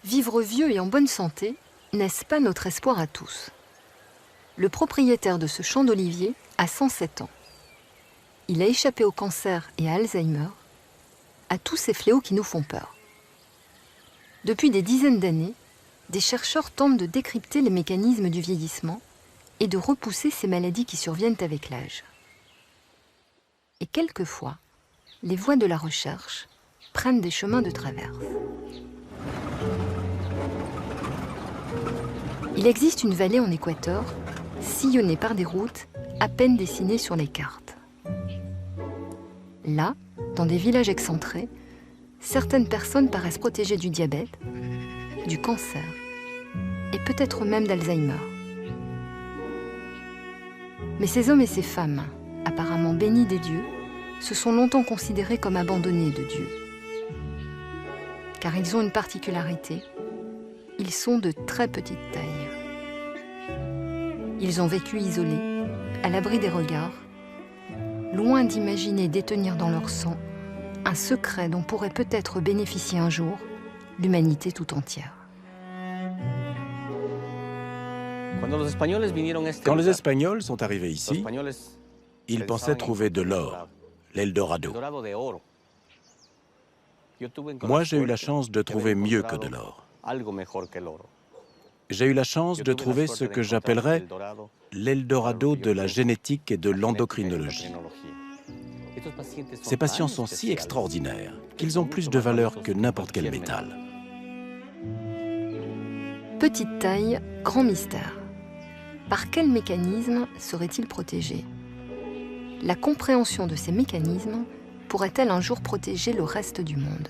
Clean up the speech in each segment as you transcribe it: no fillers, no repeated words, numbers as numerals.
Vivre vieux et en bonne santé, n'est-ce pas notre espoir à tous? Le propriétaire de ce champ d'oliviers a 107 ans. Il a échappé au cancer et à Alzheimer, à tous ces fléaux qui nous font peur. Depuis des dizaines d'années, des chercheurs tentent de décrypter les mécanismes du vieillissement et de repousser ces maladies qui surviennent avec l'âge. Et quelquefois, les voies de la recherche prennent des chemins de traverse. Il existe une vallée en Équateur, sillonnée par des routes à peine dessinées sur les cartes. Là, dans des villages excentrés, certaines personnes paraissent protégées du diabète, du cancer et peut-être même d'Alzheimer. Mais ces hommes et ces femmes, apparemment bénis des dieux, se sont longtemps considérés comme abandonnés de Dieu. Car ils ont une particularité, ils sont de très petite taille. Ils ont vécu isolés, à l'abri des regards, loin d'imaginer détenir dans leur sang un secret dont pourrait peut-être bénéficier un jour l'humanité tout entière. Quand les Espagnols sont arrivés ici, ils pensaient trouver de l'or, l'Eldorado. Moi, j'ai eu la chance de trouver mieux que de l'or. J'ai eu la chance de trouver ce que j'appellerais l'Eldorado de la génétique et de l'endocrinologie. Ces patients sont si extraordinaires qu'ils ont plus de valeur que n'importe quel métal. Petite taille, grand mystère. Par quel mécanisme serait-il protégé? La compréhension de ces mécanismes pourrait-elle un jour protéger le reste du monde?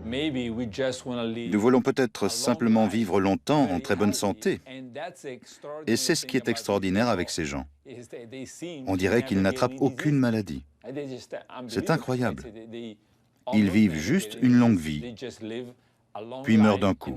Nous voulons peut-être simplement vivre longtemps en très bonne santé. Et c'est ce qui est extraordinaire avec ces gens. On dirait qu'ils n'attrapent aucune maladie. C'est incroyable. Ils vivent juste une longue vie, puis meurent d'un coup.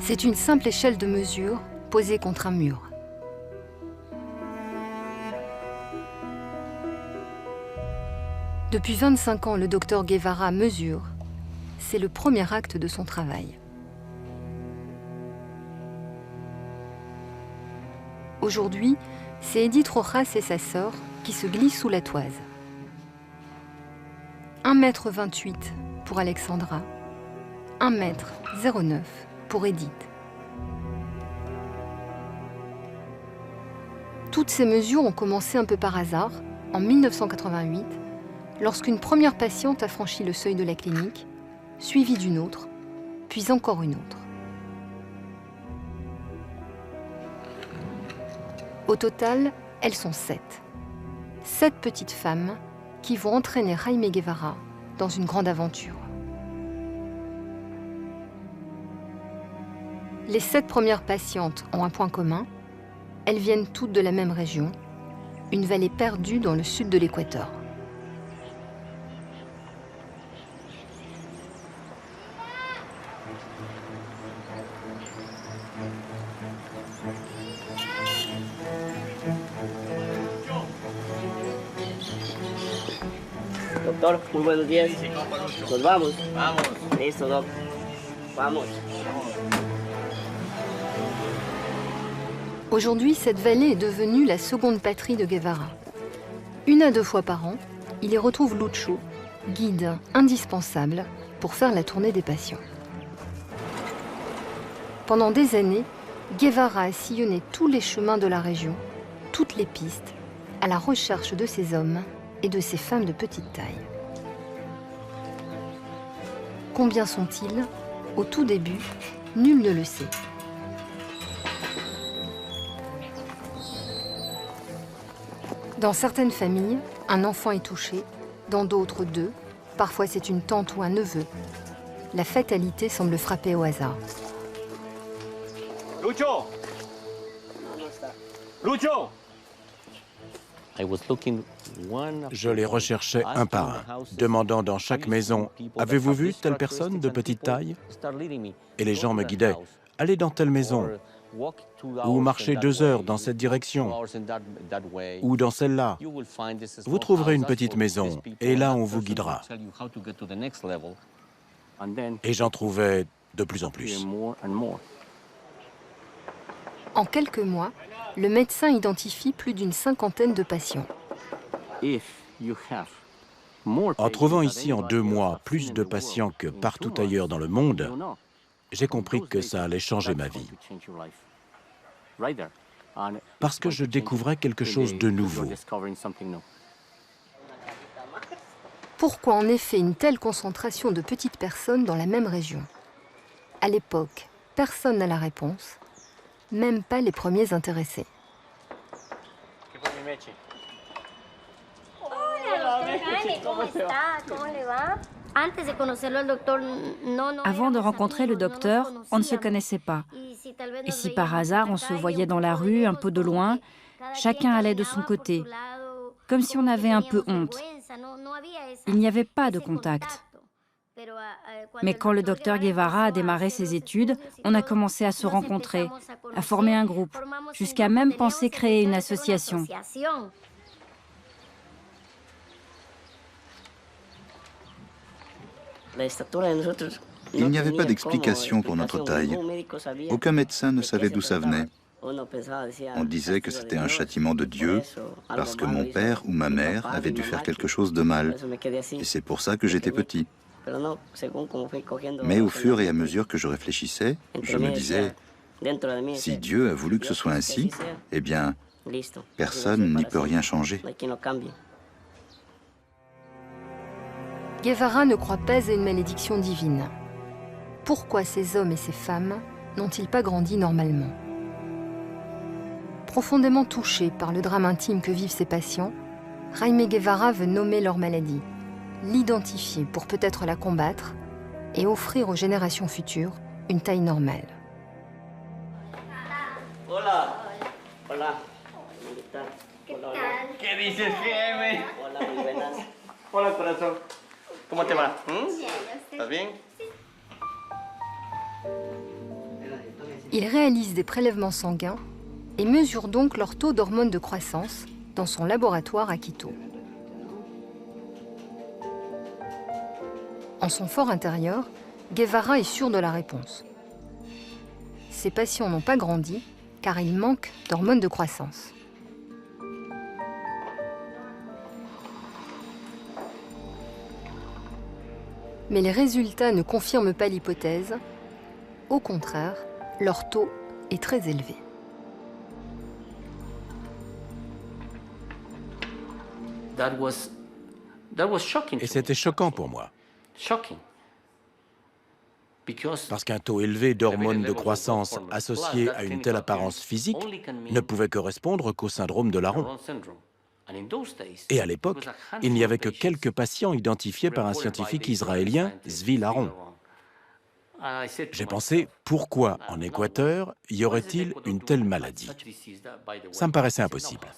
C'est une simple échelle de mesure posée contre un mur. Depuis 25 ans, le docteur Guevara mesure. C'est le premier acte de son travail. Aujourd'hui, c'est Edith Rojas et sa sœur qui se glissent sous la toise. 1,28 m pour Alexandra, 1,09 m pour Edith. Toutes ces mesures ont commencé un peu par hasard, en 1988, lorsqu'une première patiente a franchi le seuil de la clinique, suivie d'une autre, puis encore une autre. Au total, elles sont 7. 7 petites femmes qui vont entraîner Jaime Guevara dans une grande aventure. Les 7 premières patientes ont un point commun. Elles viennent toutes de la même région, une vallée perdue dans le sud de l'Équateur. Doctor, muy buenos días. Nos vamos. Vamos. Listo, doc. Vamos. Aujourd'hui, cette vallée est devenue la seconde patrie de Guevara. 1 à 2 fois par an, il y retrouve Lucho, guide indispensable pour faire la tournée des patients. Pendant des années, Guevara a sillonné tous les chemins de la région, toutes les pistes, à la recherche de ces hommes et de ces femmes de petite taille. Combien sont-ils? Au tout début, nul ne le sait. Dans certaines familles, un enfant est touché, dans d'autres 2, parfois c'est une tante ou un neveu. La fatalité semble frapper au hasard. Lucho! Lucho! Je les recherchais un par un, demandant dans chaque maison « Avez-vous vu telle personne de petite taille ?» Et les gens me guidaient « Allez dans telle maison » ou « Marchez 2 heures dans cette direction » ou dans celle-là. Vous trouverez une petite maison et là on vous guidera. Et j'en trouvais de plus en plus. En quelques mois, le médecin identifie plus d'une 50aine de patients. En trouvant ici en 2 mois plus de patients que partout ailleurs dans le monde, j'ai compris que ça allait changer ma vie. Parce que je découvrais quelque chose de nouveau. Pourquoi en effet une telle concentration de petites personnes dans la même région? À l'époque, personne n'a la réponse, même pas les premiers intéressés. Avant de rencontrer le docteur, on ne se connaissait pas. Et si par hasard on se voyait dans la rue, un peu de loin, chacun allait de son côté, comme si on avait un peu honte. Il n'y avait pas de contact. Mais quand le docteur Guevara a démarré ses études, on a commencé à se rencontrer, à former un groupe, jusqu'à même penser créer une association. Il n'y avait pas d'explication pour notre taille. Aucun médecin ne savait d'où ça venait. On disait que c'était un châtiment de Dieu, parce que mon père ou ma mère avait dû faire quelque chose de mal. Et c'est pour ça que j'étais petit. Mais au fur et à mesure que je réfléchissais, je me disais, si Dieu a voulu que ce soit ainsi, eh bien, personne n'y peut rien changer. Guevara ne croit pas à une malédiction divine. Pourquoi ces hommes et ces femmes n'ont-ils pas grandi normalement? Profondément touché par le drame intime que vivent ses patients, Jaime Guevara veut nommer leur maladie, l'identifier pour peut-être la combattre et offrir aux générations futures une taille normale. Hola. Hola. ¿Qué dices, Jaime? Hola, muy buenas. Hola, corazón. ¿Cómo te va? ¿Estás bien? Il réalise des prélèvements sanguins et mesure donc leur taux d'hormones de croissance dans son laboratoire à Quito. En son fort intérieur, Guevara est sûr de la réponse. Ses patients n'ont pas grandi car ils manquent d'hormones de croissance. Mais les résultats ne confirment pas l'hypothèse. Au contraire, leur taux est très élevé. Et c'était choquant pour moi. Parce qu'un taux élevé d'hormones de croissance associé à une telle apparence physique ne pouvait correspondre qu'au syndrome de Laron. Et à l'époque, il n'y avait que quelques patients identifiés par un scientifique israélien, Zvi Laron. J'ai pensé, pourquoi en Équateur y aurait-il une telle maladie? Ça me paraissait impossible.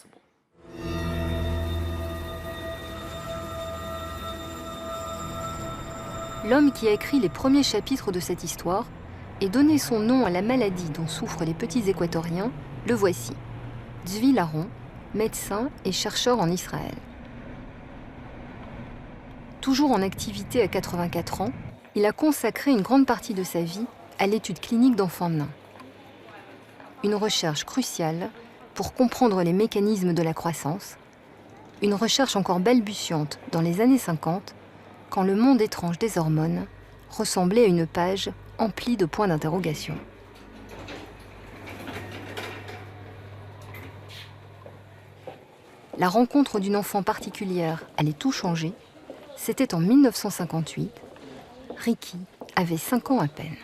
L'homme qui a écrit les premiers chapitres de cette histoire et donné son nom à la maladie dont souffrent les petits Équatoriens, le voici. Zvi Laron, médecin et chercheur en Israël. Toujours en activité à 84 ans, il a consacré une grande partie de sa vie à l'étude clinique d'enfants nains. Une recherche cruciale pour comprendre les mécanismes de la croissance, une recherche encore balbutiante dans les années 50, quand le monde étrange des hormones ressemblait à une page emplie de points d'interrogation. La rencontre d'une enfant particulière allait tout changer. C'était en 1958. Ricky avait 5 ans à peine.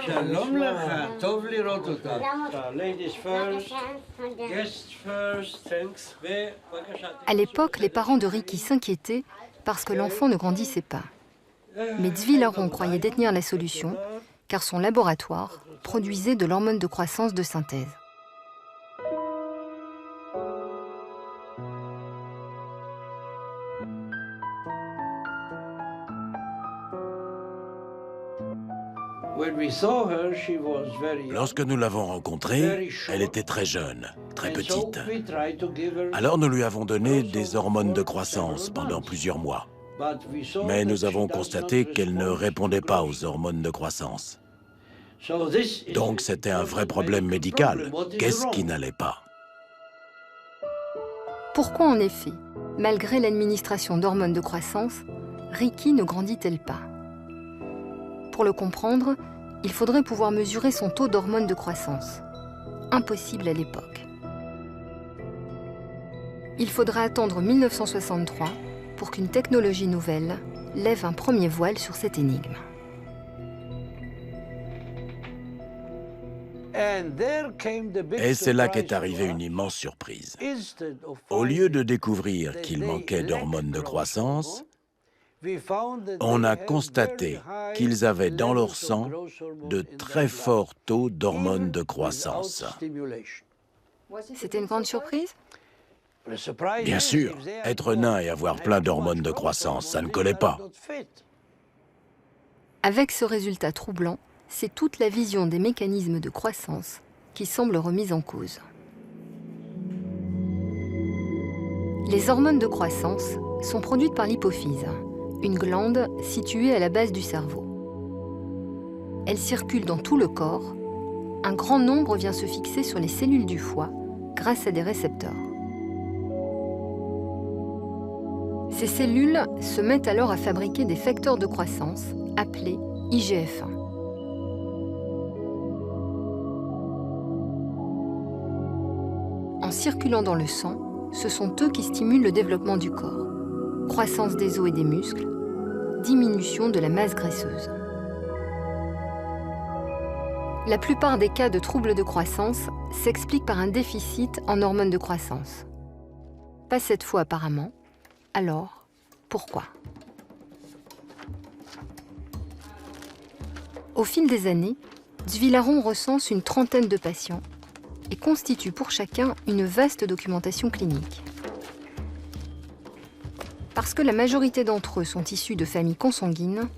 Shalom lecha, tov lirot אותך. Ladies first, guests first, thanks. À l'époque, les parents de Ricky s'inquiétaient parce que l'enfant ne grandissait pas. Mais Zvi Laron croyait détenir la solution car son laboratoire produisait de l'hormone de croissance de synthèse. Lorsque nous l'avons rencontrée, elle était très jeune, très petite. Alors nous lui avons donné des hormones de croissance pendant plusieurs mois. Mais nous avons constaté qu'elle ne répondait pas aux hormones de croissance. Donc c'était un vrai problème médical. Qu'est-ce qui n'allait pas? Pourquoi en effet, malgré l'administration d'hormones de croissance, Ricky ne grandit-elle pas? Pour le comprendre, il faudrait pouvoir mesurer son taux d'hormones de croissance. Impossible à l'époque. Il faudra attendre 1963 pour qu'une technologie nouvelle lève un premier voile sur cette énigme. Et c'est là qu'est arrivée une immense surprise. Au lieu de découvrir qu'il manquait d'hormones de croissance, on a constaté qu'ils avaient dans leur sang de très forts taux d'hormones de croissance. C'était une grande surprise? Bien sûr, être nain et avoir plein d'hormones de croissance, ça ne collait pas. Avec ce résultat troublant, c'est toute la vision des mécanismes de croissance qui semble remise en cause. Les hormones de croissance sont produites par l'hypophyse, une glande située à la base du cerveau. Elles circulent dans tout le corps. Un grand nombre vient se fixer sur les cellules du foie grâce à des récepteurs. Ces cellules se mettent alors à fabriquer des facteurs de croissance appelés IGF-1. En circulant dans le sang, ce sont eux qui stimulent le développement du corps. Croissance des os et des muscles, diminution de la masse graisseuse. La plupart des cas de troubles de croissance s'expliquent par un déficit en hormones de croissance. Pas cette fois apparemment. Alors, pourquoi? Au fil des années, Dvilaron recense une trentaine de patients et constitue pour chacun une vaste documentation clinique. Parce que la majorité d'entre eux sont issus de familles consanguines,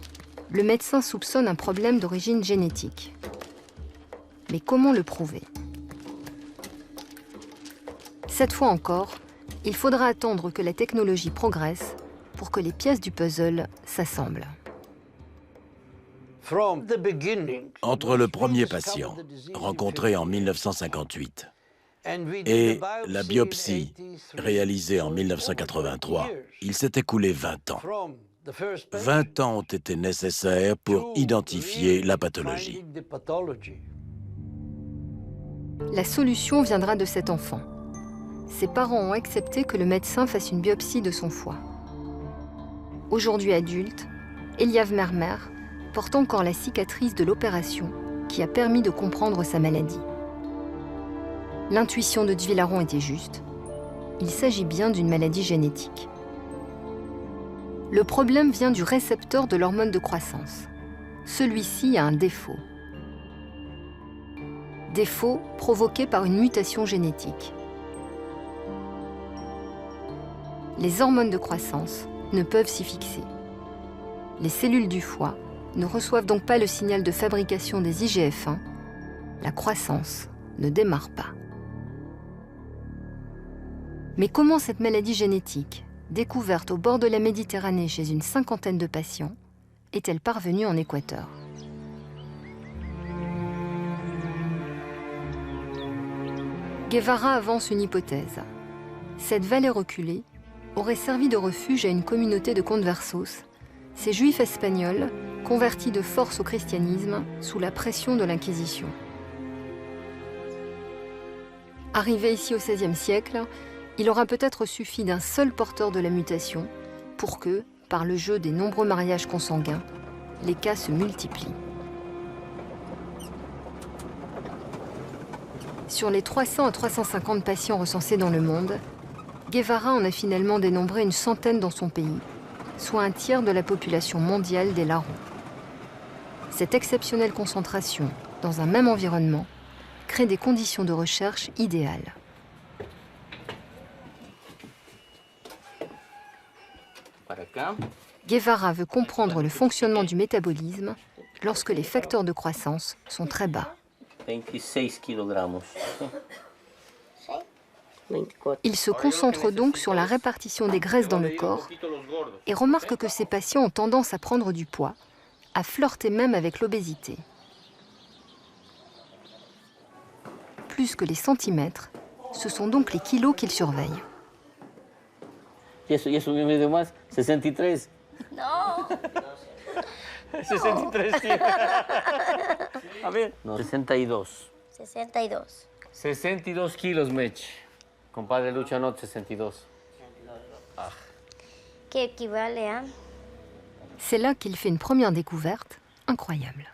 le médecin soupçonne un problème d'origine génétique. Mais comment le prouver? Cette fois encore, il faudra attendre que la technologie progresse pour que les pièces du puzzle s'assemblent. Entre le premier patient, rencontré en 1958, et la biopsie réalisée en 1983, il s'est écoulé 20 ans. 20 ans ont été nécessaires pour identifier la pathologie. La solution viendra de cet enfant. Ses parents ont accepté que le médecin fasse une biopsie de son foie. Aujourd'hui adulte, Eliav Mermer porte encore la cicatrice de l'opération qui a permis de comprendre sa maladie. L'intuition de Dvilaron était juste. Il s'agit bien d'une maladie génétique. Le problème vient du récepteur de l'hormone de croissance. Celui-ci a un défaut. Défaut provoqué par une mutation génétique. Les hormones de croissance ne peuvent s'y fixer. Les cellules du foie ne reçoivent donc pas le signal de fabrication des IGF-1. La croissance ne démarre pas. Mais comment cette maladie génétique, découverte au bord de la Méditerranée chez une cinquantaine de patients, est-elle parvenue en Équateur? Guevara avance une hypothèse. Cette vallée reculée aurait servi de refuge à une communauté de conversos, ces juifs espagnols convertis de force au christianisme sous la pression de l'Inquisition. Arrivé ici au XVIe siècle, il aura peut-être suffi d'un seul porteur de la mutation pour que, par le jeu des nombreux mariages consanguins, les cas se multiplient. Sur les 300 à 350 patients recensés dans le monde, Guevara en a finalement dénombré une centaine dans son pays, soit un tiers de la population mondiale des larrons. Cette exceptionnelle concentration dans un même environnement crée des conditions de recherche idéales. Guevara veut comprendre le fonctionnement du métabolisme lorsque les facteurs de croissance sont très bas. 26 kilogramos. Il se concentre donc sur la répartition des graisses dans le corps et remarque que ces patients ont tendance à prendre du poids, à flirter même avec l'obésité. Plus que les centimètres, ce sont donc les kilos qu'il surveille. ¿Y eso viene de más? 63. No. 63, sí. A ver. No, 62. 62. 62 kilos, Mech. Compadre Luciano, 62. Que equivale a... C'est là qu'il fait une première découverte incroyable.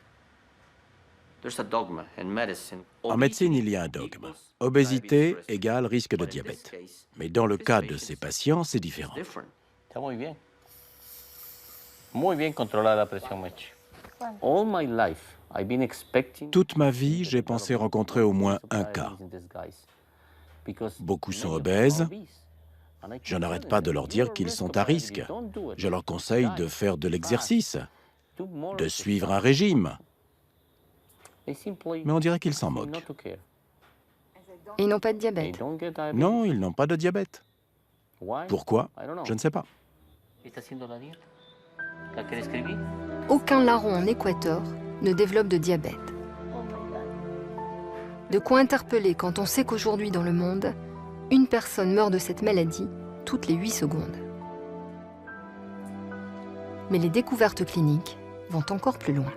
En médecine, il y a un dogme. Obésité égale risque de diabète. Mais dans le cas de ces patients, c'est différent. Está muy bien. Muy bien controlada la presión, Mech. All my life, I've been expecting... Toute ma vie, j'ai pensé rencontrer au moins un cas. Beaucoup sont obèses. Je n'arrête pas de leur dire qu'ils sont à risque. Je leur conseille de faire de l'exercice, de suivre un régime. Mais on dirait qu'ils s'en moquent. Et ils n'ont pas de diabète. Non, ils n'ont pas de diabète. Pourquoi? Je ne sais pas. Aucun larron en Équateur ne développe de diabète. De quoi interpeller quand on sait qu'aujourd'hui dans le monde, une personne meurt de cette maladie toutes les 8 secondes. Mais les découvertes cliniques vont encore plus loin.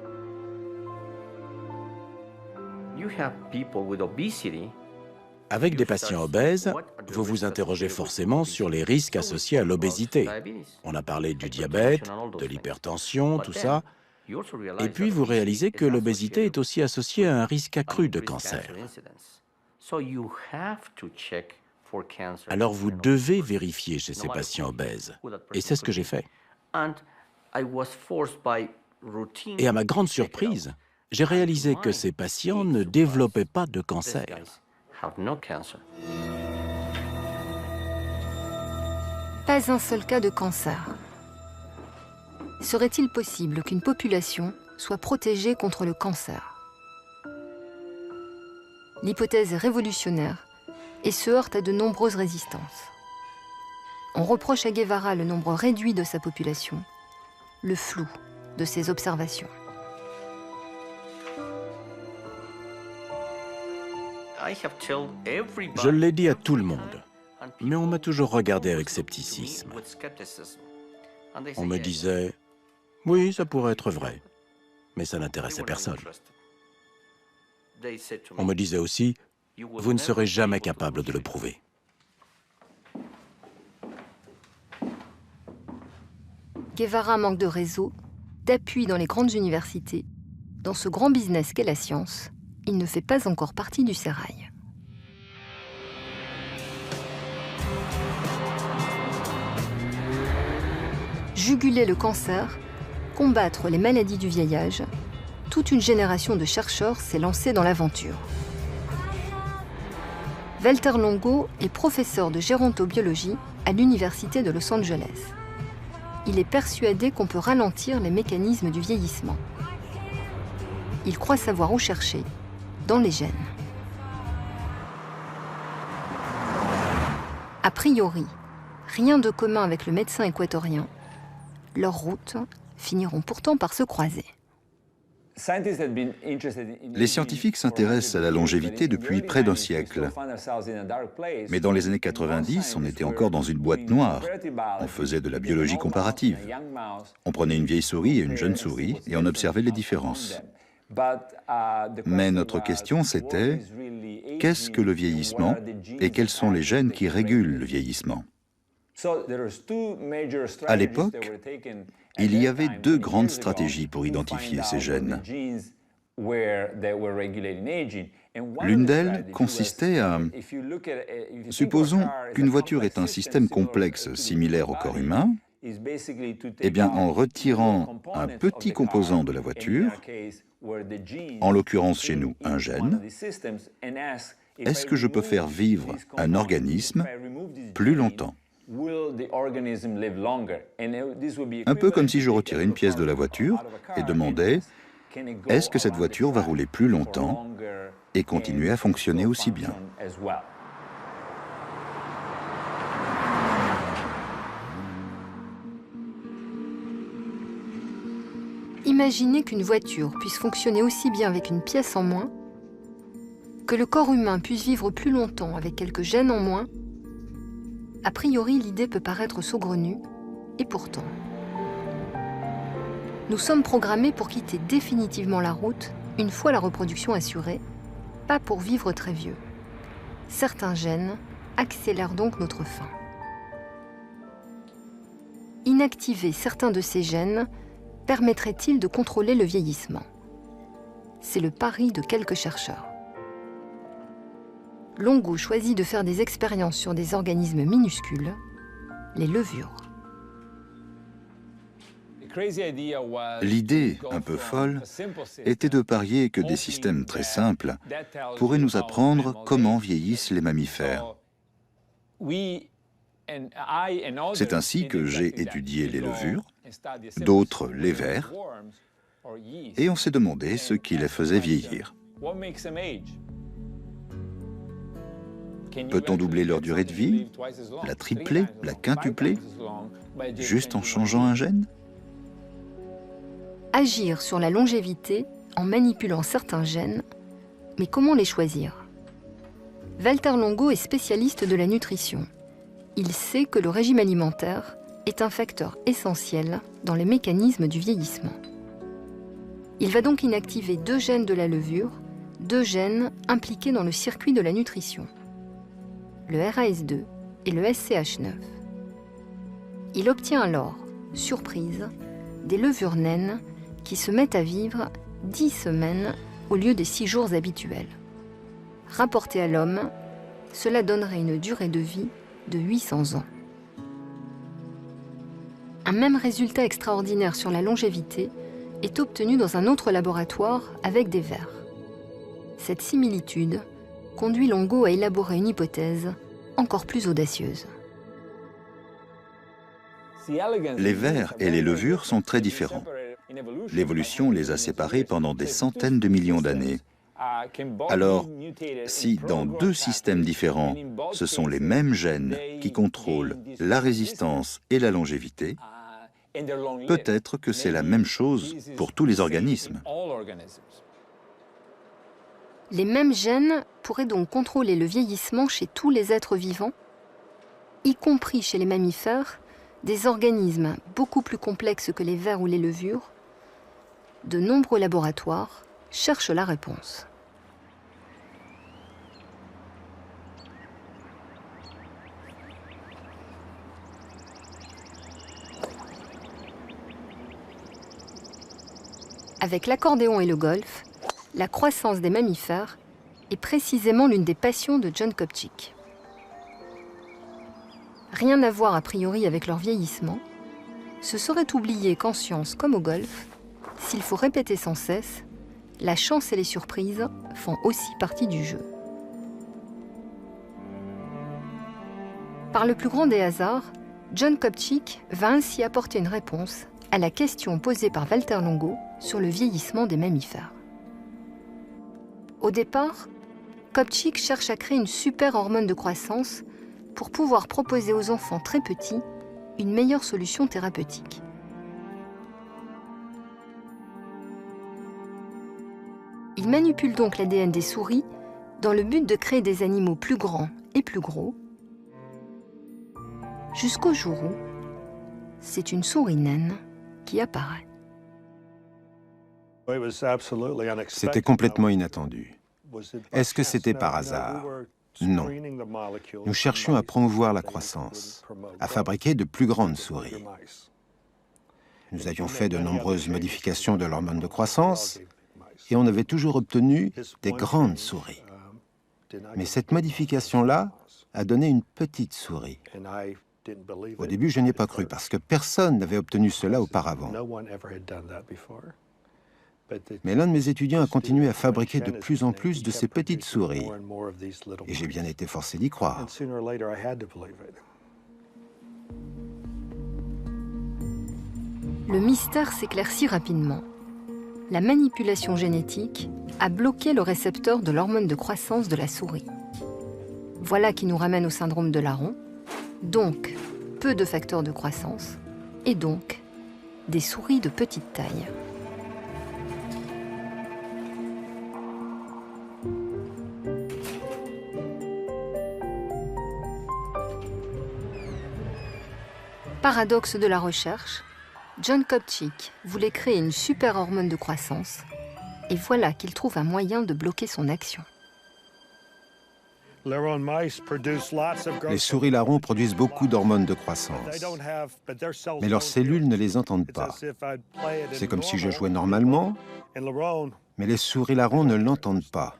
Avec des patients obèses, vous vous interrogez forcément sur les risques associés à l'obésité. On a parlé du diabète, de l'hypertension, tout ça. Et puis vous réalisez que l'obésité est aussi associée à un risque accru de cancer. Alors vous devez vérifier chez ces patients obèses. Et c'est ce que j'ai fait. Et à ma grande surprise, j'ai réalisé que ces patients ne développaient pas de cancer. Pas un seul cas de cancer. Serait-il possible qu'une population soit protégée contre le cancer? L'hypothèse est révolutionnaire et se heurte à de nombreuses résistances. On reproche à Guevara le nombre réduit de sa population, le flou de ses observations. Je l'ai dit à tout le monde, mais on m'a toujours regardé avec scepticisme. On me disait, oui, ça pourrait être vrai, mais ça n'intéressait personne. On me disait aussi, vous ne serez jamais capable de le prouver. Guevara manque de réseau, d'appui dans les grandes universités. Dans ce grand business qu'est la science, il ne fait pas encore partie du sérail. Juguler le cancer, combattre les maladies du vieillage, toute une génération de chercheurs s'est lancée dans l'aventure. Walter Longo est professeur de gérontobiologie à l'Université de Los Angeles. Il est persuadé qu'on peut ralentir les mécanismes du vieillissement. Il croit savoir où chercher, dans les gènes. A priori, rien de commun avec le médecin équatorien. Leurs routes finiront pourtant par se croiser. Les scientifiques s'intéressent à la longévité depuis près d'un siècle. Mais dans les années 90, on était encore dans une boîte noire. On faisait de la biologie comparative. On prenait une vieille souris et une jeune souris et on observait les différences. Mais notre question, c'était qu'est-ce que le vieillissement et quels sont les gènes qui régulent le vieillissement? À l'époque, il y avait 2 grandes stratégies pour identifier ces gènes. L'une d'elles consistait à... Supposons qu'une voiture est un système complexe similaire au corps humain, Eh bien, en retirant un petit composant de la voiture, en l'occurrence chez nous un gène, est-ce que je peux faire vivre un organisme plus longtemps? Un peu comme si je retirais une pièce de la voiture et demandais, est-ce que cette voiture va rouler plus longtemps et continuer à fonctionner aussi bien? Imaginez qu'une voiture puisse fonctionner aussi bien avec une pièce en moins, que le corps humain puisse vivre plus longtemps avec quelques gènes en moins. A priori, l'idée peut paraître saugrenue, et pourtant. Nous sommes programmés pour quitter définitivement la route une fois la reproduction assurée, pas pour vivre très vieux. Certains gènes accélèrent donc notre fin. Inactiver certains de ces gènes permettrait-il de contrôler le vieillissement? C'est le pari de quelques chercheurs. Longo choisit de faire des expériences sur des organismes minuscules, les levures. L'idée, un peu folle, était de parier que des systèmes très simples pourraient nous apprendre comment vieillissent les mammifères. C'est ainsi que j'ai étudié les levures, d'autres les vers, et on s'est demandé ce qui les faisait vieillir. Peut-on doubler leur durée de vie, la tripler, la quintupler, juste en changeant un gène? Agir sur la longévité en manipulant certains gènes, mais comment les choisir? Valter Longo est spécialiste de la nutrition. Il sait que le régime alimentaire est un facteur essentiel dans les mécanismes du vieillissement. Il va donc inactiver 2 gènes de la levure, 2 gènes impliqués dans le circuit de la nutrition, le RAS2 et le SCH9. Il obtient alors, surprise, des levures naines qui se mettent à vivre 10 semaines au lieu des 6 jours habituels. Rapporté à l'homme, cela donnerait une durée de vie de 800 ans. Un même résultat extraordinaire sur la longévité est obtenu dans un autre laboratoire avec des vers. Cette similitude conduit Longo à élaborer une hypothèse encore plus audacieuse. Les vers et les levures sont très différents. L'évolution les a séparés pendant des centaines de millions d'années. Alors, si dans 2 systèmes différents, ce sont les mêmes gènes qui contrôlent la résistance et la longévité, peut-être que c'est la même chose pour tous les organismes. Les mêmes gènes pourraient donc contrôler le vieillissement chez tous les êtres vivants, y compris chez les mammifères, des organismes beaucoup plus complexes que les vers ou les levures. De nombreux laboratoires cherchent la réponse. Avec l'accordéon et le golf, la croissance des mammifères est précisément l'une des passions de John Kopchick. Rien à voir a priori avec leur vieillissement, ce serait oublier qu'en science comme au golf, s'il faut répéter sans cesse, la chance et les surprises font aussi partie du jeu. Par le plus grand des hasards, John Kopchick va ainsi apporter une réponse à la question posée par Valter Longo sur le vieillissement des mammifères. Au départ, Kopchick cherche à créer une super hormone de croissance pour pouvoir proposer aux enfants très petits une meilleure solution thérapeutique. Il manipule donc l'ADN des souris dans le but de créer des animaux plus grands et plus gros, jusqu'au jour où c'est une souris naine qui apparaît. C'était complètement inattendu. Est-ce que c'était par hasard? Non. Nous cherchions à promouvoir la croissance, à fabriquer de plus grandes souris. Nous avions fait de nombreuses modifications de l'hormone de croissance et on avait toujours obtenu des grandes souris. Mais cette modification-là a donné une petite souris. Au début, je n'y ai pas cru parce que personne n'avait obtenu cela auparavant. Mais l'un de mes étudiants a continué à fabriquer de plus en plus de ces petites souris. Et j'ai bien été forcé d'y croire. Le mystère s'éclaircit rapidement. La manipulation génétique a bloqué le récepteur de l'hormone de croissance de la souris. Voilà qui nous ramène au syndrome de Laron, donc peu de facteurs de croissance, et donc des souris de petite taille. Paradoxe de la recherche, John Kopchick voulait créer une super hormone de croissance, et voilà qu'il trouve un moyen de bloquer son action. Les souris larrons produisent beaucoup d'hormones de croissance, mais leurs cellules ne les entendent pas. C'est comme si je jouais normalement, mais les souris larrons ne l'entendent pas.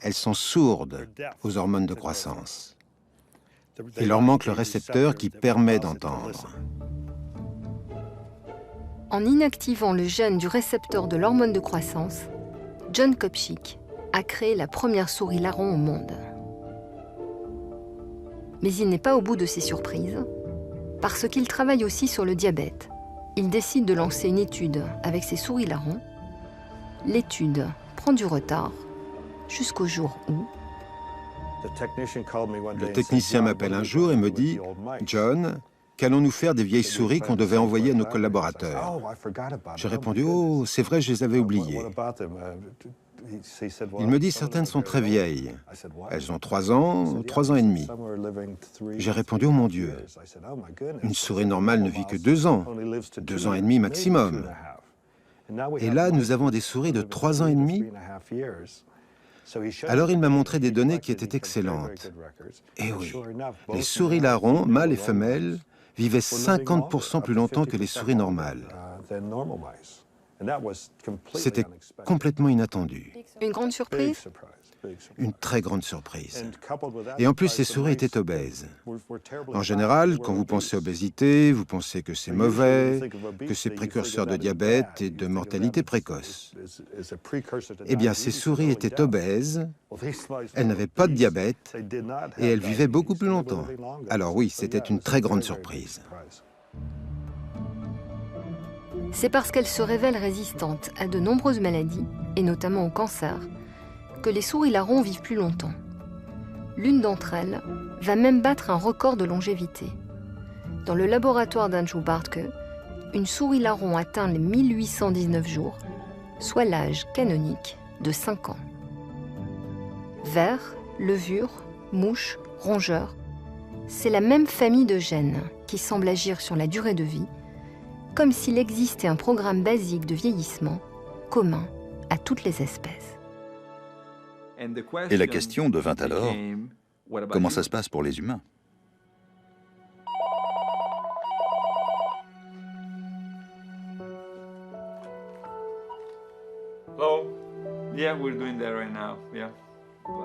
Elles sont sourdes aux hormones de croissance. Il leur manque le récepteur qui permet d'entendre. En inactivant le gène du récepteur de l'hormone de croissance, John Kopchick a créé la première souris larron au monde. Mais il n'est pas au bout de ses surprises, parce qu'il travaille aussi sur le diabète. Il décide de lancer une étude avec ses souris larrons. L'étude prend du retard, jusqu'au jour où... Le technicien m'appelle un jour et me dit « John, qu'allons-nous faire des vieilles souris qu'on devait envoyer à nos collaborateurs ?» J'ai répondu « Oh, c'est vrai, je les avais oubliées. » Il me dit « Certaines sont très vieilles. Elles ont 3 ans, 3 ans et demi. » J'ai répondu « Oh mon Dieu, une souris normale ne vit que 2 ans, 2 ans et demi maximum. » Et là, nous avons des souris de 3 ans et demi. Alors il m'a montré des données qui étaient excellentes. Et oui, les souris larrons, mâles et femelles, vivaient 50% plus longtemps que les souris normales. C'était complètement inattendu. Une grande surprise? Une très grande surprise. Et en plus, ces souris étaient obèses. En général, quand vous pensez obésité, vous pensez que c'est mauvais, que c'est précurseur de diabète et de mortalité précoce. Eh bien, ces souris étaient obèses, elles n'avaient pas de diabète et elles vivaient beaucoup plus longtemps. Alors oui, c'était une très grande surprise. C'est parce qu'elles se révèlent résistantes à de nombreuses maladies, et notamment au cancer, que les souris larrons vivent plus longtemps. L'une d'entre elles va même battre un record de longévité. Dans le laboratoire d'Andrew Bartke, une souris larron atteint les 1819 jours, soit l'âge canonique de 5 ans. Vers, levures, mouches, rongeurs, c'est la même famille de gènes qui semble agir sur la durée de vie, comme s'il existait un programme basique de vieillissement commun à toutes les espèces. Et la question devint alors, comment ça se passe pour les humains?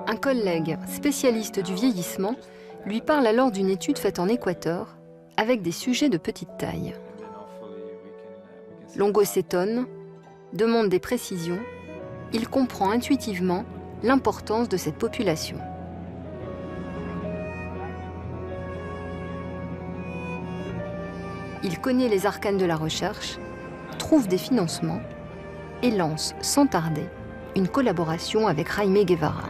Un collègue spécialiste du vieillissement lui parle alors d'une étude faite en Équateur avec des sujets de petite taille. Longo s'étonne, demande des précisions, il comprend intuitivement l'importance de cette population. Il connaît les arcanes de la recherche, trouve des financements et lance sans tarder une collaboration avec Jaime Guevara.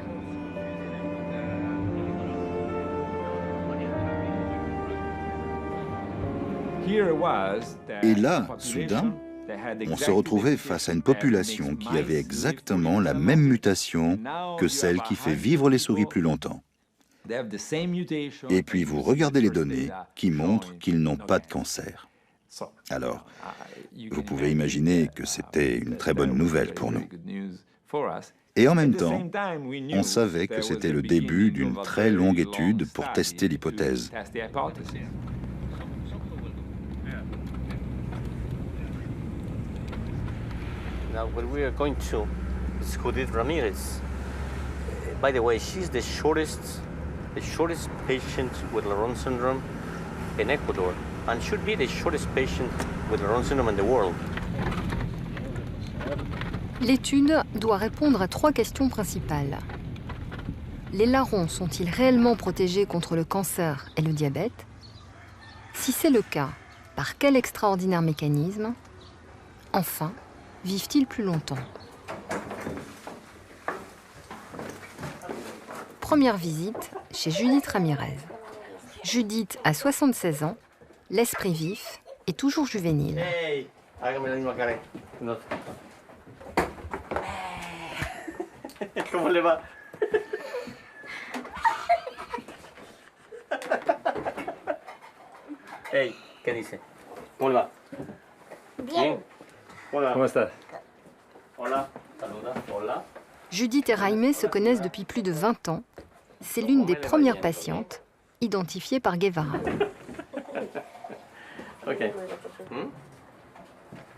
Et là, soudain, on se retrouvait face à une population qui avait exactement la même mutation que celle qui fait vivre les souris plus longtemps. Et puis vous regardez les données qui montrent qu'ils n'ont pas de cancer. Alors, vous pouvez imaginer que c'était une très bonne nouvelle pour nous. Et en même temps, on savait que c'était le début d'une très longue étude pour tester l'hypothèse. Now, where we are going to is Judith Ramirez. By the way, she's the shortest patient with Laron syndrome in Ecuador and should be the shortest patient with Down syndrome in the world. L'étude doit répondre à 3 questions principales. Les larrons sont-ils réellement protégés contre le cancer et le diabète? Si c'est le cas, par quel extraordinaire mécanisme? Enfin, vivent-ils plus longtemps? Première visite chez Judith Ramirez. Judith a 76 ans, l'esprit vif et toujours juvénile. Hey, hágame la misma cara. No. ¿Cómo le va? Hey, ¿qué dice? ¿Cómo le va? Bien. Hola. ¿Cómo estás? Hola. Saluda. Hola. Judith et Jaime se connaissent depuis plus de 20 ans. C'est l'une des premières patientes identifiée par Guevara. Ok.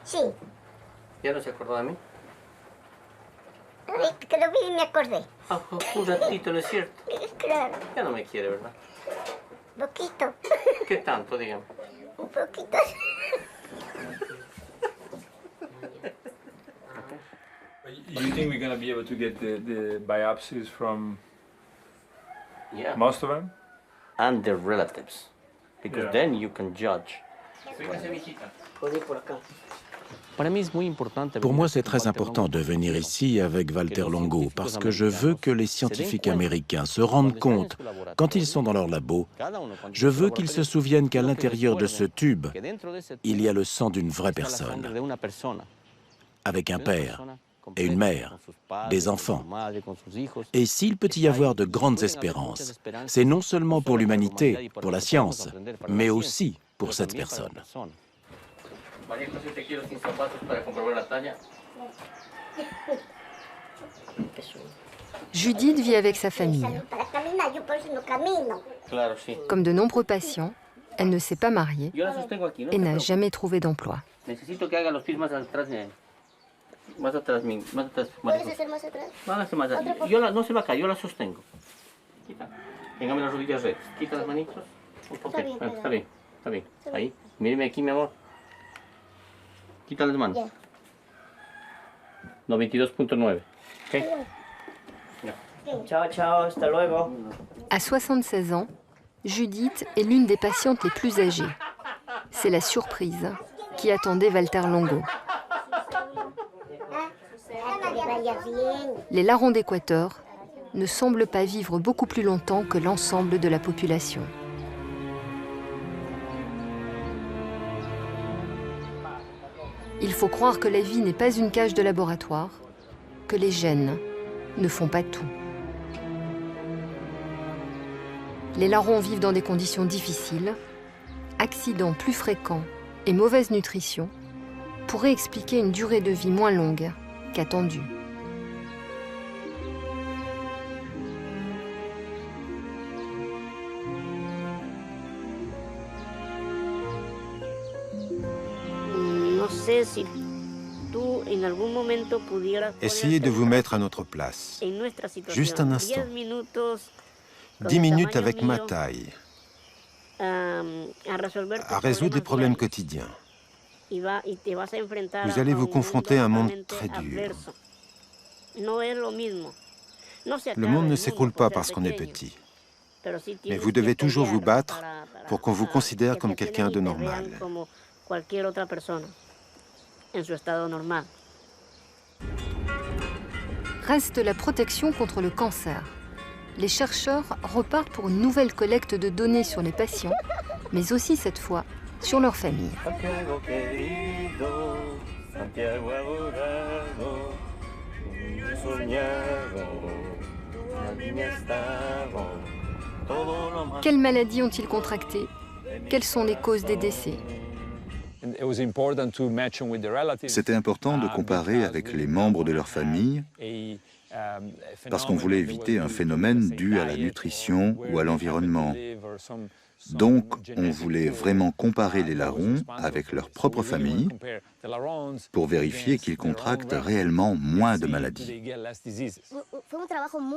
Sí. ¿Ya no se acordó de mí? Ay, que lo vi y me acordé. Ah, un ratito, ¿no es cierto? Claro, Ya no me quiere, ¿verdad? poquito. ¿Qué tanto, dígame? Un poquito. You think we're going to be able to get the biopsies from Yeah. most of them? And their relatives. Because Yeah. then you can judge. Pour moi, c'est très important de venir ici avec Walter Longo parce que je veux que les scientifiques américains se rendent compte, quand ils sont dans leur labo, je veux qu'ils se souviennent qu'à l'intérieur de ce tube, il y a le sang d'une vraie personne, avec un père et une mère, des enfants. Et s'il peut y avoir de grandes espérances, c'est non seulement pour l'humanité, pour la science, mais aussi pour cette personne. Judith vit avec sa famille. Para caminar, yo por eso no camino. Claro, sí. Comme de nombreux patients, elle ne s'est pas mariée Yo la sostengo aquí, ¿no? et n'a jamais trouvé d'emploi. Necesito que haga los pies más atrás, más atrás, más atrás. ¿Puedes hacer más atrás? Hágase más atrás. Yo no se va a caer, yo la sostengo. Quita. Téngame las rodillas rectas. Quita las manitos. Un poquito. bien, Bueno, está bien, está bien. Ahí. Míreme aquí, mi amor. Quita las manos. Ya. 92.9. ¿Ok? Chao, chao, hasta luego. À 76 ans, Judith est l'une des patientes les plus âgées. C'est la surprise qui attendait Walter Longo. Que vaya bien. Les larrons d'Équateur ne semblent pas vivre beaucoup plus longtemps que l'ensemble de la population. Il faut croire que la vie n'est pas une cage de laboratoire, que les gènes ne font pas tout. Les larrons vivent dans des conditions difficiles, accidents plus fréquents et mauvaise nutrition pourraient expliquer une durée de vie moins longue qu'attendue. No sé si tú en algún momento pudieras Essayez de vous mettre à notre place. en nuestra situación. Juste un instant. 10 minutos 10 minutes avec ma taille, a resolver tus à résoudre les problèmes diarios. quotidiens. Y te vas a enfrentar Vous allez a vous un confronter à un monde mundo très totalmente dur. adverso. No es lo mismo. No se Le acaba monde el ne s'écroule por pas ser parce qu'on est pequeño, petit. pero sí Mais tienes vous devez que toujours vous pelear battre pour qu'on vous considère que comme te quelqu'un de acepten y te normal. vean como cualquier otra persona, en su estado normal. Reste la protection contre le cancer. Les chercheurs repartent pour une nouvelle collecte de données sur les patients, mais aussi cette fois sur leur famille. Santiago querido, Santiago adorado, soñado, la niña estaba, todo lo más. Quelles maladies ont-ils contractées? Quelles sont les causes des décès? C'était important de comparer avec les membres de leur famille parce qu'on voulait éviter un phénomène dû à la nutrition ou à l'environnement. Donc, on voulait vraiment comparer les larrons avec leur propre famille pour vérifier qu'ils contractent réellement moins de maladies.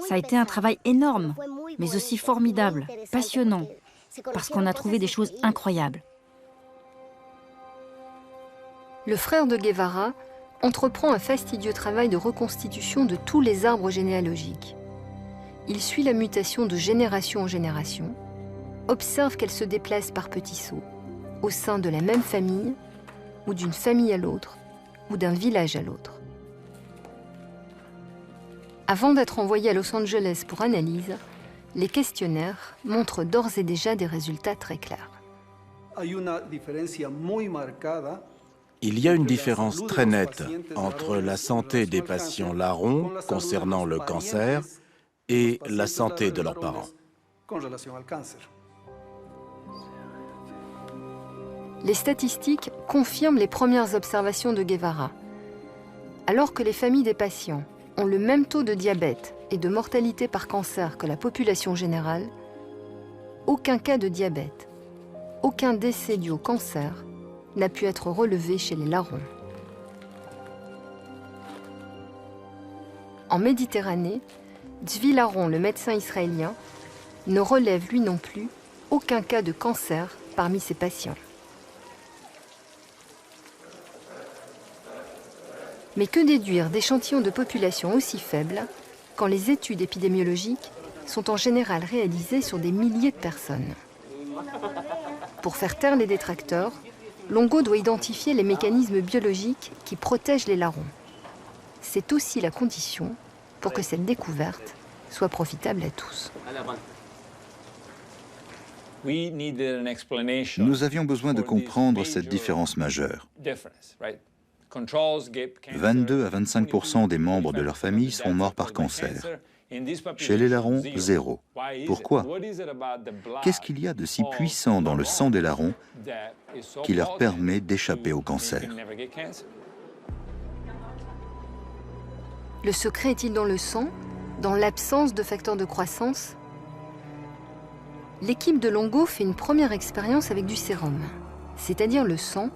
Ça a été un travail énorme, mais aussi formidable, passionnant. parce qu'on a trouvé des choses incroyables. Le frère de Guevara entreprend un fastidieux travail de reconstitution de tous les arbres généalogiques. Il suit la mutation de génération en génération, observe qu'elle se déplace par petits sauts, au sein de la même famille, ou d'une famille à l'autre, ou d'un village à l'autre. Avant d'être envoyés à Los Angeles pour analyse, les questionnaires montrent d'ores et déjà des résultats très clairs. Il y a une différence très nette entre la santé des patients larrons concernant le cancer et la santé de leurs parents. Les statistiques confirment les premières observations de Guevara. Alors que les familles des patients ont le même taux de diabète et de mortalité par cancer que la population générale, aucun cas de diabète, aucun décès dû au cancer n'a pu être relevé chez les larrons. En Méditerranée, Zvi Laron, le médecin israélien, ne relève lui non plus aucun cas de cancer parmi ses patients. Mais que déduire d'échantillons de population aussi faibles quand les études épidémiologiques sont en général réalisées sur des milliers de personnes? Pour faire taire les détracteurs, Longo doit identifier les mécanismes biologiques qui protègent les larrons. C'est aussi la condition pour que cette découverte soit profitable à tous. Nous avions besoin de comprendre cette différence majeure. 22 à 25% des membres de leur famille sont morts par cancer. Chez les larrons, 0. Pourquoi? Qu'est-ce qu'il y a de si puissant dans le sang des larrons qui leur permet d'échapper au cancer? Le secret est-il dans le sang, dans l'absence de facteurs de croissance? L'équipe de Longo fait une première expérience avec du sérum, c'est-à-dire le sang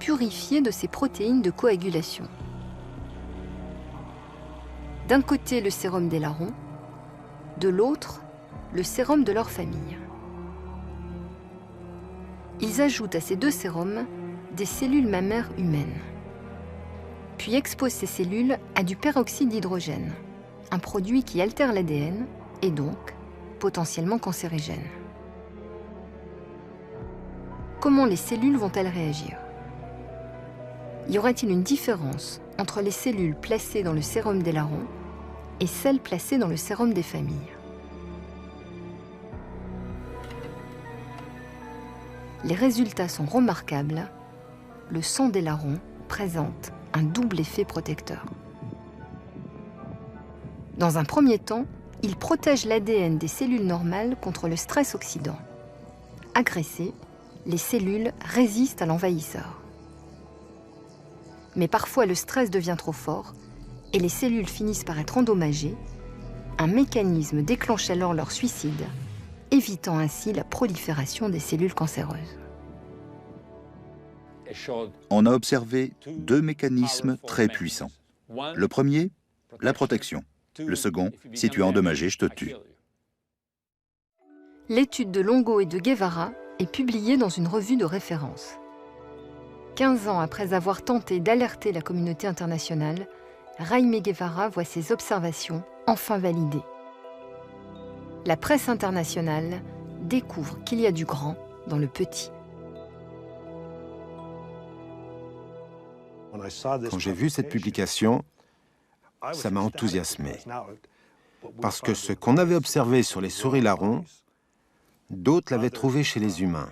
purifié de ses protéines de coagulation. D'un côté, le sérum des larrons, de l'autre, le sérum de leur famille. Ils ajoutent à ces deux sérums des cellules mammaires humaines, puis exposent ces cellules à du peroxyde d'hydrogène, un produit qui altère l'ADN et donc potentiellement cancérigène. Comment les cellules vont-elles réagir? Y aura-t-il une différence entre les cellules placées dans le sérum des larrons et celles placées dans le sérum des familles? Les résultats sont remarquables. Le sang des larrons présente un double effet protecteur. Dans un premier temps, il protège l'ADN des cellules normales contre le stress oxydant. Agressées, les cellules résistent à l'envahisseur. Mais parfois le stress devient trop fort et les cellules finissent par être endommagées. Un mécanisme déclenche alors leur suicide, évitant ainsi la prolifération des cellules cancéreuses. On a observé deux mécanismes très puissants. Le premier, la protection. Le second, si tu es endommagé, je te tue. L'étude de Longo et de Guevara est publiée dans une revue de référence. 15 ans après avoir tenté d'alerter la communauté internationale, Jaime Guevara voit ses observations enfin validées. La presse internationale découvre qu'il y a du grand dans le petit. Quand j'ai vu cette publication, ça m'a enthousiasmé. Parce que ce qu'on avait observé sur les souris larrons, d'autres l'avaient trouvé chez les humains.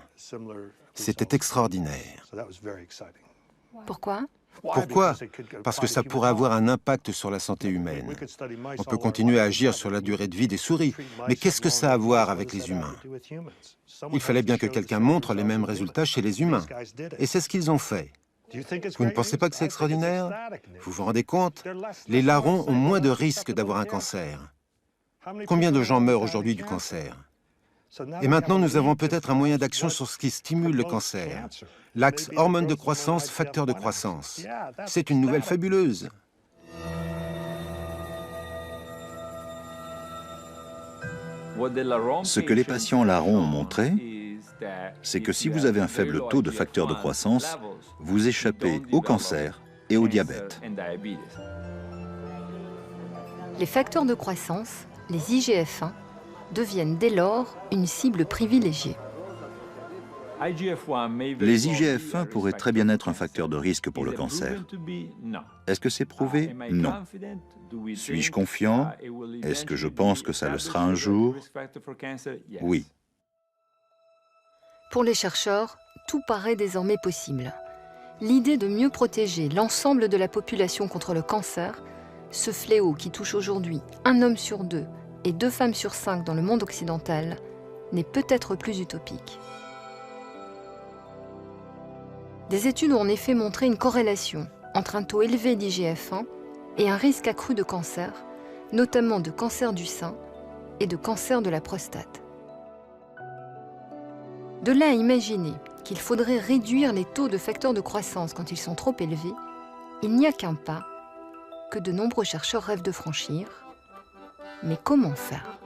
C'était extraordinaire. Pourquoi? Pourquoi? Parce que ça pourrait avoir un impact sur la santé humaine. On peut continuer à agir sur la durée de vie des souris, mais qu'est-ce que ça a à voir avec les humains? Il fallait bien que quelqu'un montre les mêmes résultats chez les humains. Et c'est ce qu'ils ont fait. Vous ne pensez pas que c'est extraordinaire? Vous vous rendez compte? Les larrons ont moins de risques d'avoir un cancer. Combien de gens meurent aujourd'hui du cancer? Et maintenant, nous avons peut-être un moyen d'action sur ce qui stimule le cancer. L'axe hormone de croissance, facteur de croissance. C'est une nouvelle fabuleuse. Ce que les patients larrons ont montré, c'est que si vous avez un faible taux de facteurs de croissance, vous échappez au cancer et au diabète. Les facteurs de croissance, les IGF-1, deviennent dès lors une cible privilégiée. Les IGF-1 pourraient très bien être un facteur de risque pour le cancer. Est-ce que c'est prouvé? Non. Suis-je confiant? Est-ce que je pense que ça le sera un jour? Oui. Pour les chercheurs, tout paraît désormais possible. L'idée de mieux protéger l'ensemble de la population contre le cancer, ce fléau qui touche aujourd'hui 1 homme sur 2 et 2 femmes sur 5 dans le monde occidental, n'est peut-être plus utopique. Des études ont en effet montré une corrélation entre un taux élevé d'IGF-1 et un risque accru de cancer, notamment de cancer du sein et de cancer de la prostate. De là à imaginer qu'il faudrait réduire les taux de facteurs de croissance quand ils sont trop élevés, il n'y a qu'un pas que de nombreux chercheurs rêvent de franchir. Mais comment faire ?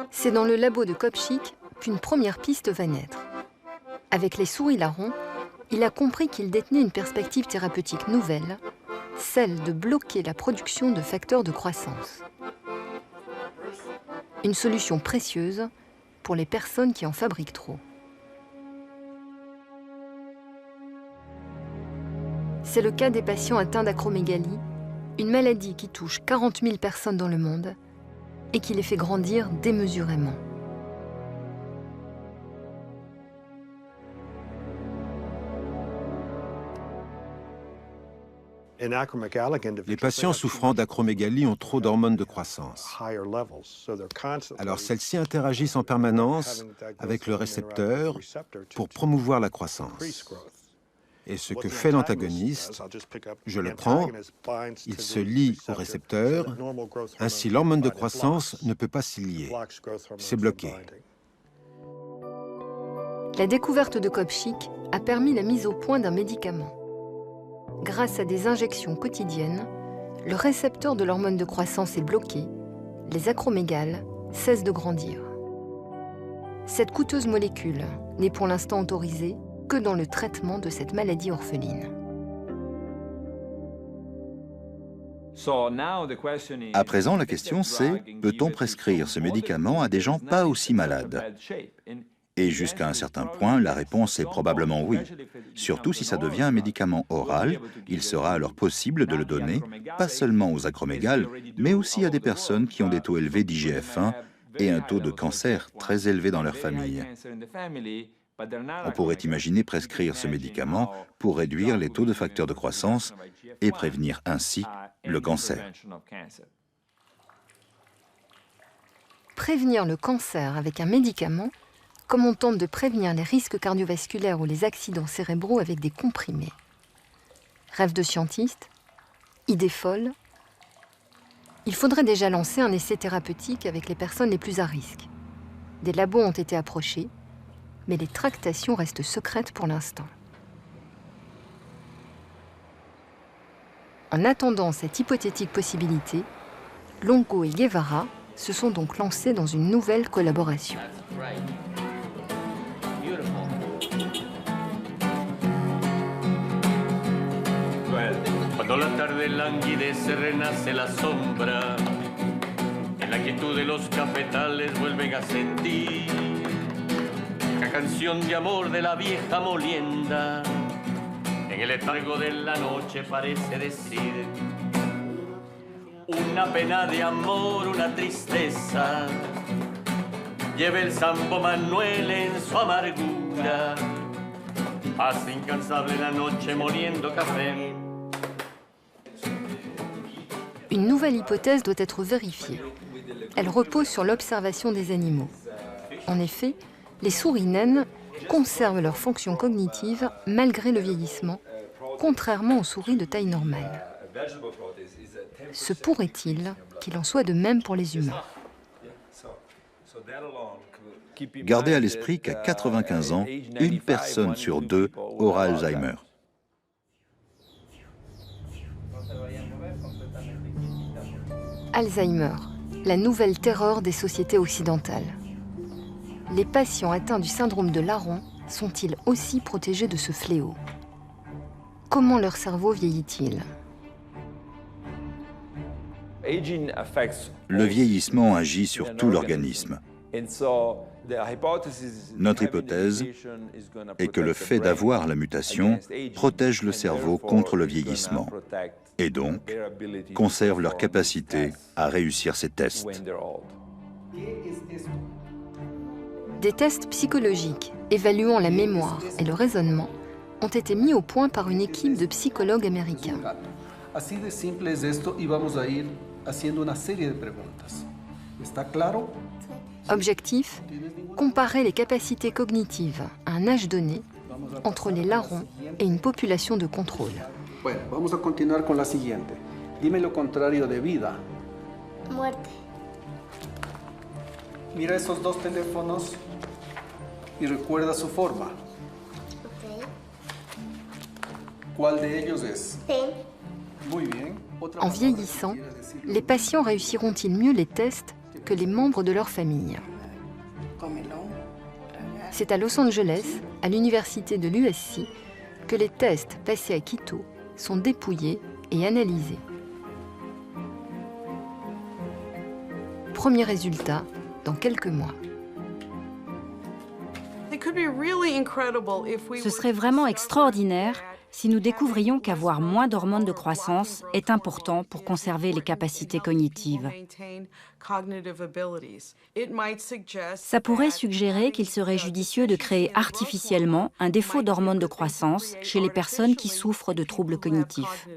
C'est dans le labo de Kopchik qu'une première piste va naître. Avec les souris larrons, il a compris qu'il détenait une perspective thérapeutique nouvelle, celle de bloquer la production de facteurs de croissance. Une solution précieuse pour les personnes qui en fabriquent trop. C'est le cas des patients atteints d'acromégalie, une maladie qui touche 40 000 personnes dans le monde et qui les fait grandir démesurément. Les patients souffrant d'acromégalie ont trop d'hormones de croissance. Alors celles-ci interagissent en permanence avec le récepteur pour promouvoir la croissance. Et ce que fait l'antagoniste, je le prends, il se lie au récepteur, ainsi l'hormone de croissance ne peut pas s'y lier. C'est bloqué. La découverte de Kopchik a permis la mise au point d'un médicament. Grâce à des injections quotidiennes, le récepteur de l'hormone de croissance est bloqué, les acromégales cessent de grandir. Cette coûteuse molécule n'est pour l'instant autorisée que dans le traitement de cette maladie orpheline. À présent, la question c'est, peut-on prescrire ce médicament à des gens pas aussi malades? Et jusqu'à un certain point, la réponse est probablement oui. Surtout si ça devient un médicament oral, il sera alors possible de le donner, pas seulement aux acromégales, mais aussi à des personnes qui ont des taux élevés d'IGF-1 et un taux de cancer très élevé dans leur famille. On pourrait imaginer prescrire ce médicament pour réduire les taux de facteurs de croissance et prévenir ainsi le cancer. Prévenir le cancer avec un médicament, comme on tente de prévenir les risques cardiovasculaires ou les accidents cérébraux avec des comprimés. Rêve de scientiste? Idée folle? Il faudrait déjà lancer un essai thérapeutique avec les personnes les plus à risque. Des labos ont été approchés, mais les tractations restent secrètes pour l'instant. En attendant cette hypothétique possibilité, Longo et Guevara se sont donc lancés dans une nouvelle collaboration. Cuando la tarde languidece renace la sombra, en la quietud de los cafetales vuelven a sentir la canción de amor de la vieja molienda, en el letargo de la noche parece decir una pena de amor, una tristeza, lleva el Sambo Manuel en su amargura, pasa incansable la noche moliendo café. Une nouvelle hypothèse doit être vérifiée. Elle repose sur l'observation des animaux. En effet, les souris naines conservent leur fonction cognitive malgré le vieillissement, contrairement aux souris de taille normale. Se pourrait-il qu'il en soit de même pour les humains? Gardez à l'esprit qu'à 95 ans, une personne sur 2 aura Alzheimer. Alzheimer, la nouvelle terreur des sociétés occidentales. Les patients atteints du syndrome de Laron sont-ils aussi protégés de ce fléau? Comment leur cerveau vieillit-il? Le vieillissement agit sur tout l'organisme. Notre hypothèse est que le fait d'avoir la mutation protège le cerveau contre le vieillissement et donc conserve leur capacité à réussir ces tests. Des tests psychologiques évaluant la mémoire et le raisonnement ont été mis au point par une équipe de psychologues américains. Así de simple es esto y vamos a ir haciendo una serie de preguntas. ¿Está claro? Objectif, comparer les capacités cognitives à un âge donné entre les larrons et une population de contrôle. Bueno, vamos a continuar con la siguiente. Dime lo contrario de vida. Muerte. Mira esos dos teléfonos y recuerda su forma. Ok. ¿Cuál de ellos es? Sí. Muy bien. En vieillissant, les patients réussiront-ils mieux les tests que les membres de leur famille? C'est à Los Angeles, à l'université de l'USC, que les tests passés à Quito sont dépouillés et analysés. Premier résultat dans quelques mois. Ce serait vraiment extraordinaire si nous découvrions qu'avoir moins d'hormones de croissance est important pour conserver les capacités cognitives. Ça pourrait suggérer qu'il serait judicieux de créer artificiellement un défaut d'hormones de croissance chez les personnes qui souffrent de troubles cognitifs.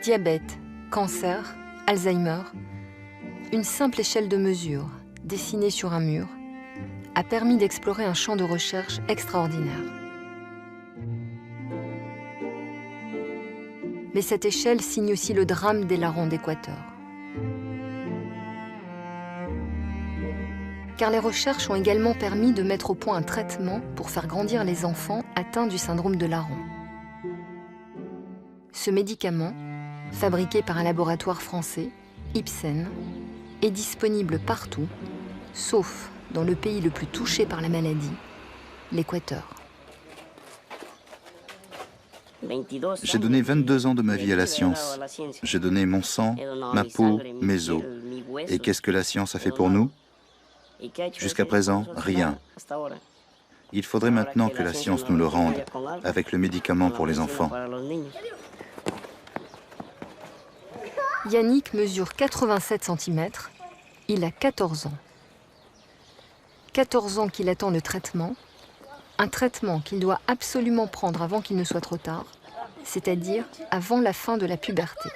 Diabète, cancer, Alzheimer, une simple échelle de mesure, dessinée sur un mur, a permis d'explorer un champ de recherche extraordinaire. Mais cette échelle signe aussi le drame des larrons d'Équateur. Car les recherches ont également permis de mettre au point un traitement pour faire grandir les enfants atteints du syndrome de Laron. Ce médicament, fabriqué par un laboratoire français, Ipsen, est disponible partout, sauf dans le pays le plus touché par la maladie, l'Équateur. J'ai donné 22 ans de ma vie à la science. J'ai donné mon sang, ma peau, mes os. Et qu'est-ce que la science a fait pour nous? Jusqu'à présent, rien. Il faudrait maintenant que la science nous le rende, avec le médicament pour les enfants. Yannick mesure 87 cm, il a 14 ans. 14 ans qu'il attend le traitement, un traitement qu'il doit absolument prendre avant qu'il ne soit trop tard, c'est-à-dire avant la fin de la puberté.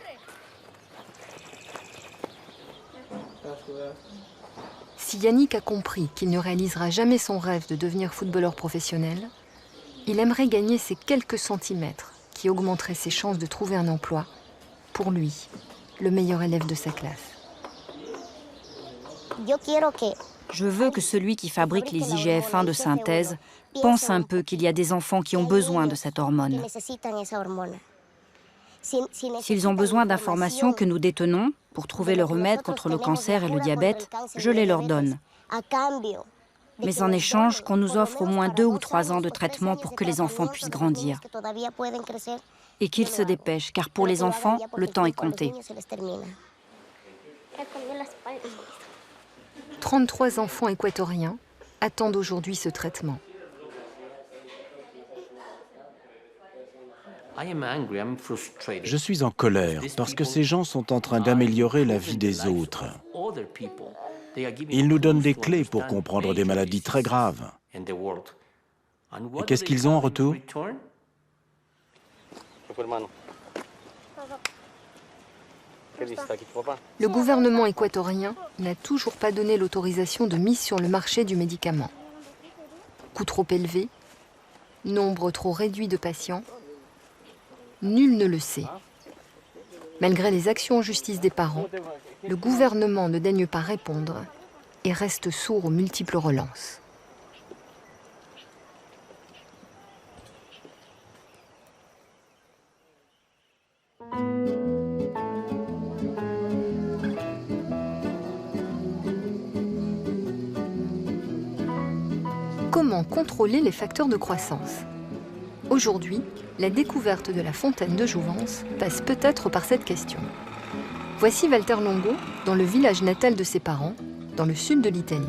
Si Yannick a compris qu'il ne réalisera jamais son rêve de devenir footballeur professionnel, il aimerait gagner ces quelques centimètres qui augmenteraient ses chances de trouver un emploi, pour lui, le meilleur élève de sa classe. Je veux que celui qui fabrique les IGF-1 de synthèse pense un peu qu'il y a des enfants qui ont besoin de cette hormone. S'ils ont besoin d'informations que nous détenons pour trouver le remède contre le cancer et le diabète, je les leur donne. Mais en échange, qu'on nous offre au moins 2 ou 3 ans de traitement pour que les enfants puissent grandir. Et qu'ils se dépêchent, car pour les enfants, le temps est compté. 33 enfants équatoriens attendent aujourd'hui ce traitement. Je suis en colère parce que ces gens sont en train d'améliorer la vie des autres. Ils nous donnent des clés pour comprendre des maladies très graves. Et qu'est-ce qu'ils ont en retour? Le gouvernement équatorien n'a toujours pas donné l'autorisation de mise sur le marché du médicament. Coût trop élevé, nombre trop réduit de patients, nul ne le sait. Malgré les actions en justice des parents, le gouvernement ne daigne pas répondre et reste sourd aux multiples relances. contrôler les facteurs de croissance. Aujourd'hui, la découverte de la fontaine de jouvence passe peut-être par cette question. Voici Walter Longo dans le village natal de ses parents, dans le sud de l'Italie.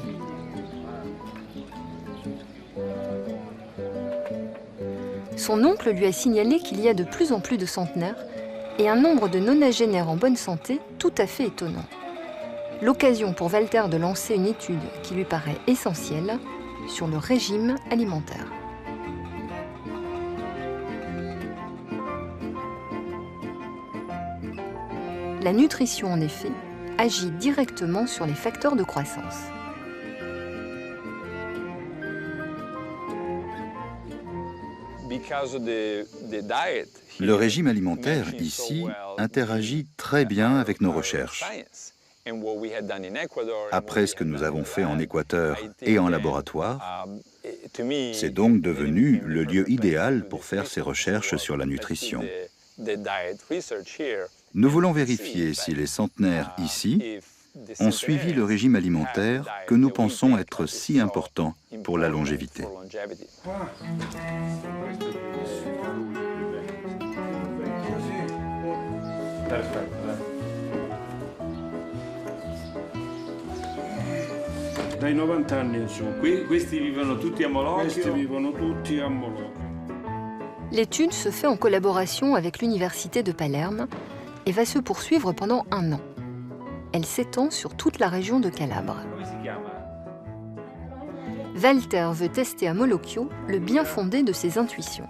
Son oncle lui a signalé qu'il y a de plus en plus de centenaires et un nombre de nonagénaires en bonne santé tout à fait étonnant. L'occasion pour Walter de lancer une étude qui lui paraît essentielle sur le régime alimentaire. La nutrition, en effet, agit directement sur les facteurs de croissance. Le régime alimentaire, ici, interagit très bien avec nos recherches. Après ce que nous avons fait en Équateur et en laboratoire, c'est donc devenu le lieu idéal pour faire ces recherches sur la nutrition. Nous voulons vérifier si les centenaires ici ont suivi le régime alimentaire que nous pensons être si important pour la longévité. Dai 90 anni in su. Questi vivono tutti a Molocchio. L'étude se fait en collaboration avec l'Université de Palerme et va se poursuivre pendant 1 an. Elle s'étend sur toute la région de Calabre. Walter veut tester à Molocchio le bien fondé de ses intuitions.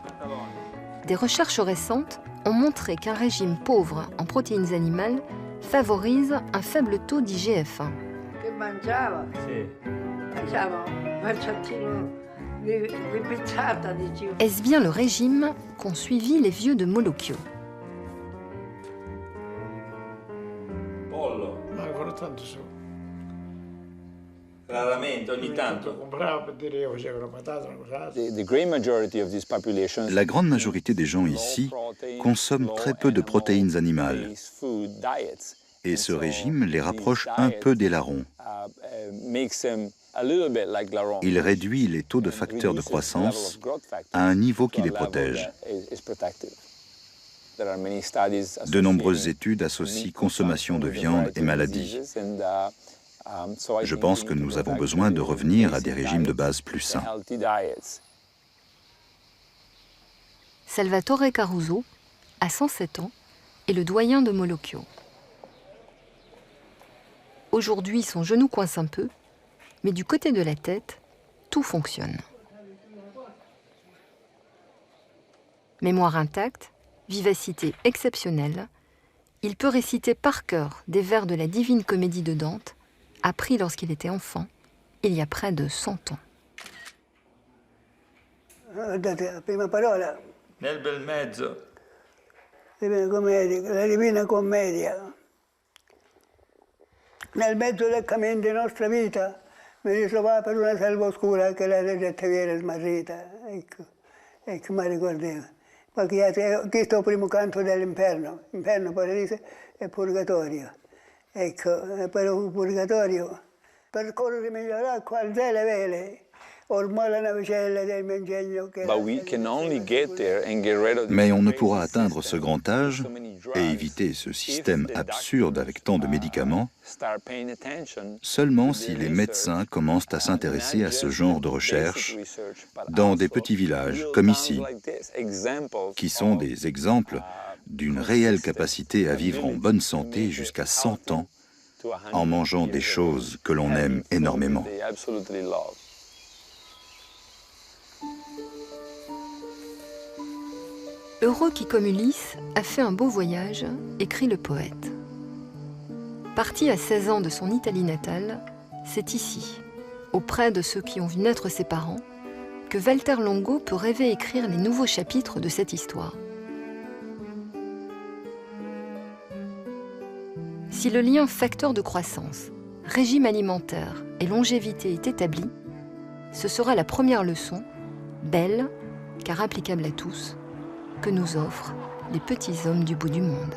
Des recherches récentes ont montré qu'un régime pauvre en protéines animales favorise un faible taux d'IGF-1. Est-ce bien le régime qu'ont suivi les vieux de Molocchio? La grande majorité des gens ici consomment très peu de protéines animales. Et ce régime les rapproche un peu des larrons. Il réduit les taux de facteurs de croissance à un niveau qui les protège. De nombreuses études associent consommation de viande et maladie. Je pense que nous avons besoin de revenir à des régimes de base plus sains. Salvatore Caruso, à 107 ans, est le doyen de Molocchio. Aujourd'hui, son genou coince un peu, mais du côté de la tête, tout fonctionne. Mémoire intacte, vivacité exceptionnelle, il peut réciter par cœur des vers de la Divine Comédie de Dante, appris lorsqu'il était enfant, il y a près de 100 ans. Nel bel mezzo. La Divina Commedia. Nel mezzo del cammin di nostra vita mi ritrovai per una selva oscura che la regetta viene smarrita. Ecco, mi ricordavo. Perché questo è il primo canto dell'inferno. Inferno, paradiso e purgatorio. Ecco, per il purgatorio, percorrere miglioracqua al zele vele. Mais on ne pourra atteindre ce grand âge et éviter ce système absurde avec tant de médicaments seulement si les médecins commencent à s'intéresser à ce genre de recherche dans des petits villages comme ici, qui sont des exemples d'une réelle capacité à vivre en bonne santé jusqu'à 100 ans en mangeant des choses que l'on aime énormément. Heureux qui, comme Ulysse, a fait un beau voyage, écrit le poète. Parti à 16 ans de son Italie natale, c'est ici, auprès de ceux qui ont vu naître ses parents, que Walter Longo peut rêver écrire les nouveaux chapitres de cette histoire. Si le lien facteur de croissance, régime alimentaire et longévité est établi, ce sera la première leçon, belle, car applicable à tous, que nous offrent les petits hommes du bout du monde.